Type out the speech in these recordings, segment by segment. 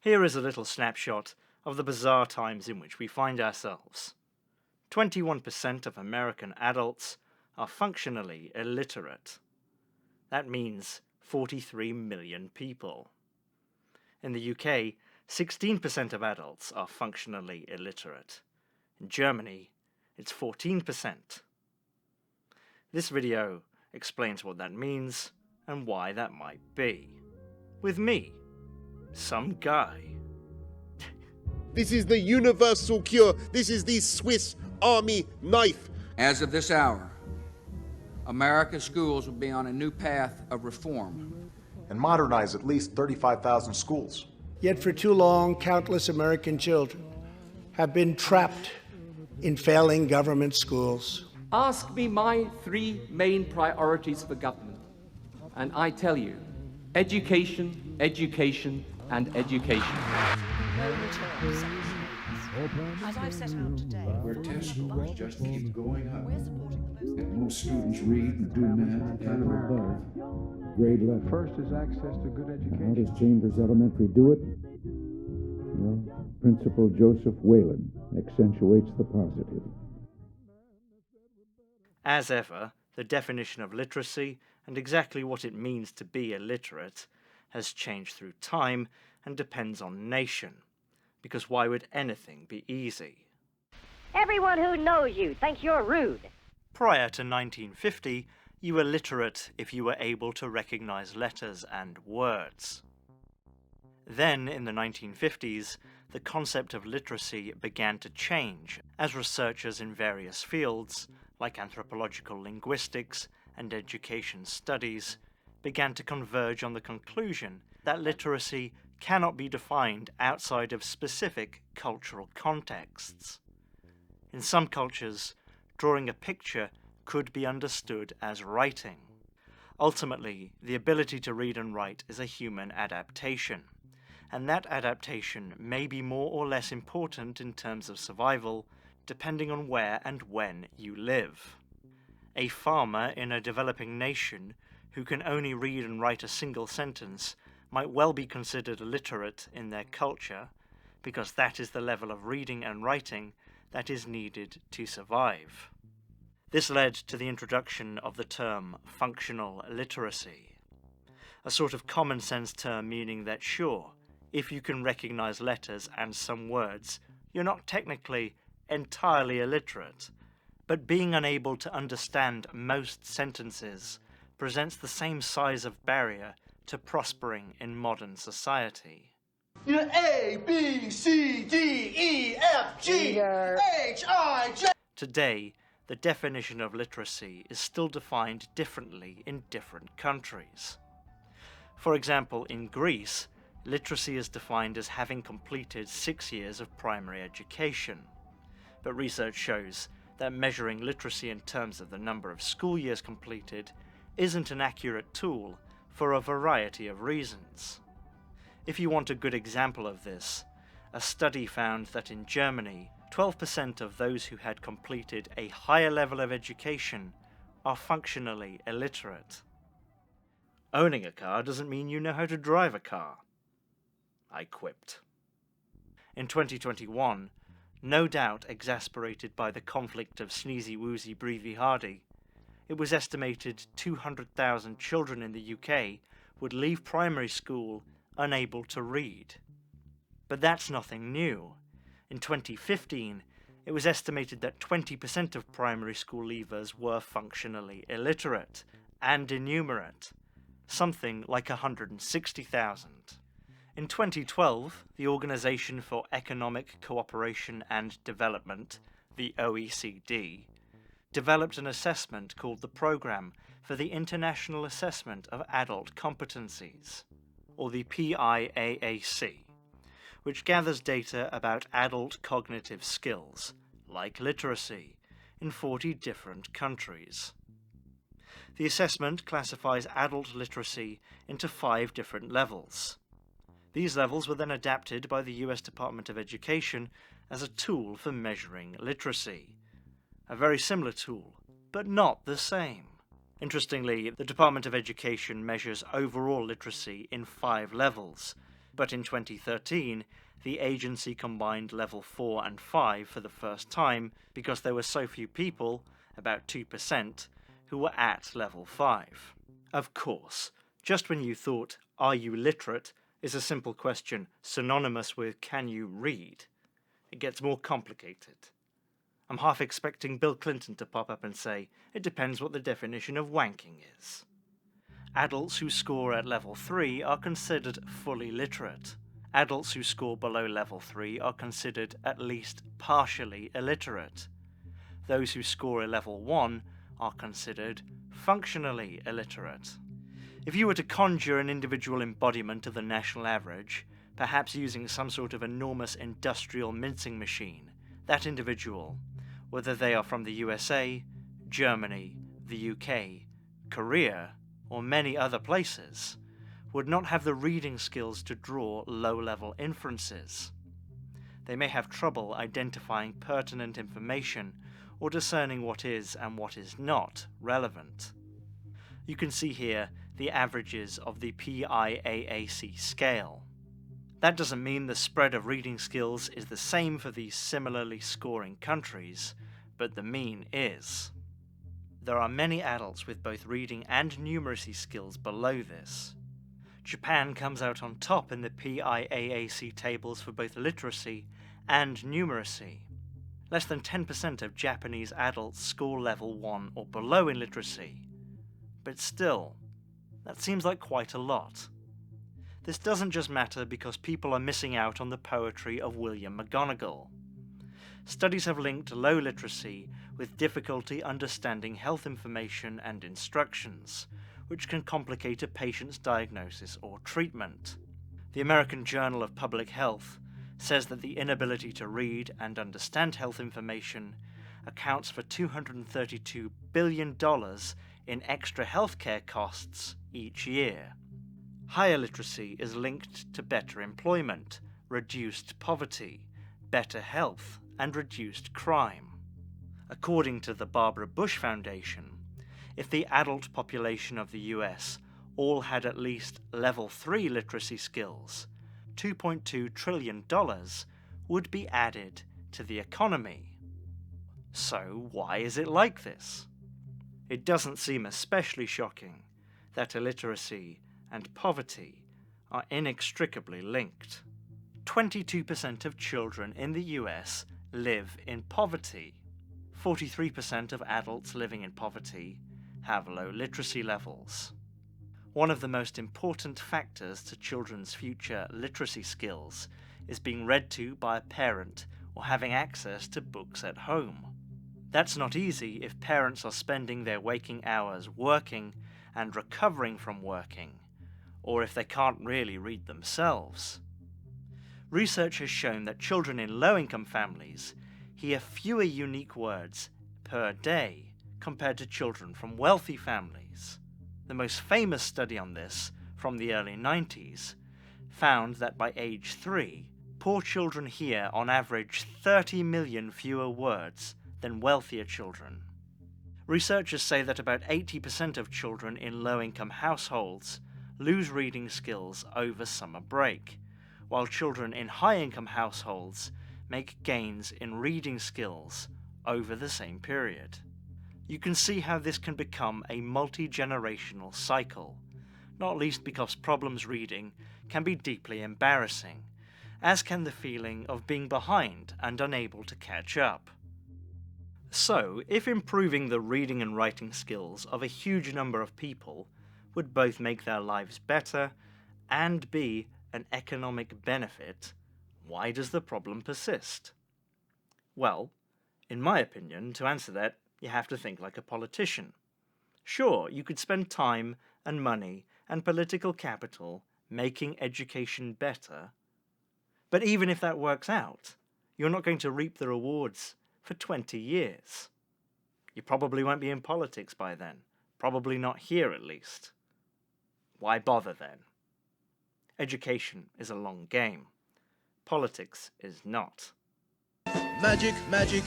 Here is a little snapshot of the bizarre times in which we find ourselves. 21% of American adults are functionally illiterate. That means 43 million people. In the UK, 16% of adults are functionally illiterate. In Germany, it's 14%. This video explains what that means and why that might be. With me, some guy. This is the universal cure. This is the Swiss Army knife. As of this hour, America's schools will be on a new path of reform. And modernize at least 35,000 schools. Yet for too long, countless American children have been trapped in failing government schools. Ask me my three main priorities for government, and I tell you, education, education, and education. No return sanctions. As I've set out today, where test scores just keep going up. we're supporting the most... And most students read and do math kind of above grade level. First is access to good education. How does Chambers Elementary do it? Well, Principal Joseph Whalen accentuates the positive. As ever, the definition of literacy and exactly what it means to be illiterate has changed through time and depends on nation. Because why would anything be easy? Everyone who knows you thinks you're rude. Prior to 1950, you were literate if you were able to recognize letters and words. Then, in the 1950s, the concept of literacy began to change as researchers in various fields, like anthropological linguistics and education studies, began to converge on the conclusion that literacy cannot be defined outside of specific cultural contexts. In some cultures, drawing a picture could be understood as writing. Ultimately, the ability to read and write is a human adaptation, and that adaptation may be more or less important in terms of survival, depending on where and when you live. A farmer in a developing nation who can only read and write a single sentence might well be considered illiterate in their culture, because that is the level of reading and writing that is needed to survive. This led to the introduction of the term functional literacy, a sort of common sense term meaning that sure, if you can recognize letters and some words, you're not technically entirely illiterate, but being unable to understand most sentences presents the same size of barrier to prospering in modern society. A, B, C, D, E, F, G, H, I, J. Today, the definition of literacy is still defined differently in different countries. For example, in Greece, literacy is defined as having completed 6 years of primary education. But research shows that measuring literacy in terms of the number of school years completed isn't an accurate tool for a variety of reasons. If you want a good example of this, a study found that in Germany, 12% of those who had completed a higher level of education are functionally illiterate. Owning a car doesn't mean you know how to drive a car, I quipped. In 2021, no doubt exasperated by the conflict of sneezy woozy breathy hardy, it was estimated 200,000 children in the UK would leave primary school unable to read. But that's nothing new. In 2015, it was estimated that 20% of primary school leavers were functionally illiterate and innumerate, something like 160,000. In 2012, the Organization for Economic Cooperation and Development, the OECD, developed an assessment called the Programme for the International Assessment of Adult Competencies, or the PIAAC, which gathers data about adult cognitive skills, like literacy, in 40 different countries. The assessment classifies adult literacy into 5 different levels. These levels were then adapted by the US Department of Education as a tool for measuring literacy. A very similar tool, but not the same. Interestingly, the Department of Education measures overall literacy in 5 levels, But in 2013, the agency combined level 4 and 5 for the first time because there were so few people, about 2%, who were at level 5. Of course, just when you thought, "Are you literate?" is a simple question synonymous with "Can you read?" it gets more complicated. I'm half expecting Bill Clinton to pop up and say, "It depends what the definition of wanking is." Adults who score at level 3 are considered fully literate. Adults who score below level 3 are considered at least partially illiterate. Those who score a level 1 are considered functionally illiterate. If you were to conjure an individual embodiment of the national average, perhaps using some sort of enormous industrial mincing machine, that individual, whether they are from the USA, Germany, the UK, Korea, or many other places, would not have the reading skills to draw low-level inferences. They may have trouble identifying pertinent information or discerning what is and what is not relevant. You can see here the averages of the PIAAC scale. That doesn't mean the spread of reading skills is the same for these similarly scoring countries, but the mean is. There are many adults with both reading and numeracy skills below this. Japan comes out on top in the PIAAC tables for both literacy and numeracy. Less than 10% of Japanese adults score level 1 or below in literacy. But still, that seems like quite a lot. This doesn't just matter because people are missing out on the poetry of William McGonagall. Studies have linked low literacy with difficulty understanding health information and instructions, which can complicate a patient's diagnosis or treatment. The American Journal of Public Health says that the inability to read and understand health information accounts for $232 billion in extra healthcare costs each year. Higher literacy is linked to better employment, reduced poverty, better health, and reduced crime. According to the Barbara Bush Foundation, if the adult population of the US all had at least level 3 literacy skills, $2.2 trillion would be added to the economy. So why is it like this? It doesn't seem especially shocking that illiteracy and poverty are inextricably linked. 22% of children in the US live in poverty. 43% of adults living in poverty have low literacy levels. One of the most important factors to children's future literacy skills is being read to by a parent or having access to books at home. That's not easy if parents are spending their waking hours working and recovering from working, or if they can't really read themselves. Research has shown that children in low-income families hear fewer unique words per day compared to children from wealthy families. The most famous study on this, from the early 90s, found that by age 3, poor children hear on average 30 million fewer words than wealthier children. Researchers say that about 80% of children in low-income households lose reading skills over summer break, while children in high-income households make gains in reading skills over the same period. You can see how this can become a multi-generational cycle, not least because problems reading can be deeply embarrassing, as can the feeling of being behind and unable to catch up. So, if improving the reading and writing skills of a huge number of people would both make their lives better and be an economic benefit, why does the problem persist? Well, in my opinion, to answer that, you have to think like a politician. Sure, you could spend time and money and political capital making education better, but even if that works out, you're not going to reap the rewards for 20 years. You probably won't be in politics by then, probably not here at least. Why bother then? Education is a long game. Politics is not. Magic, magic,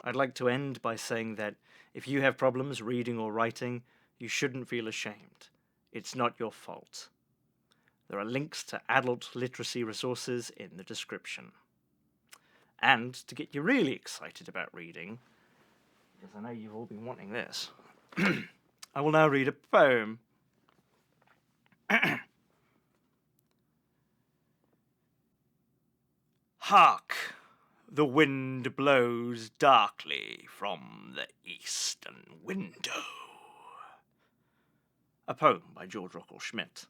I'd like to end by saying that if you have problems reading or writing, you shouldn't feel ashamed. It's not your fault. There are links to adult literacy resources in the description. And to get you really excited about reading, because I know you've all been wanting this, I will now read a poem. Hark! The wind blows darkly from the eastern window. A poem by Georg Rockall-Schmidt.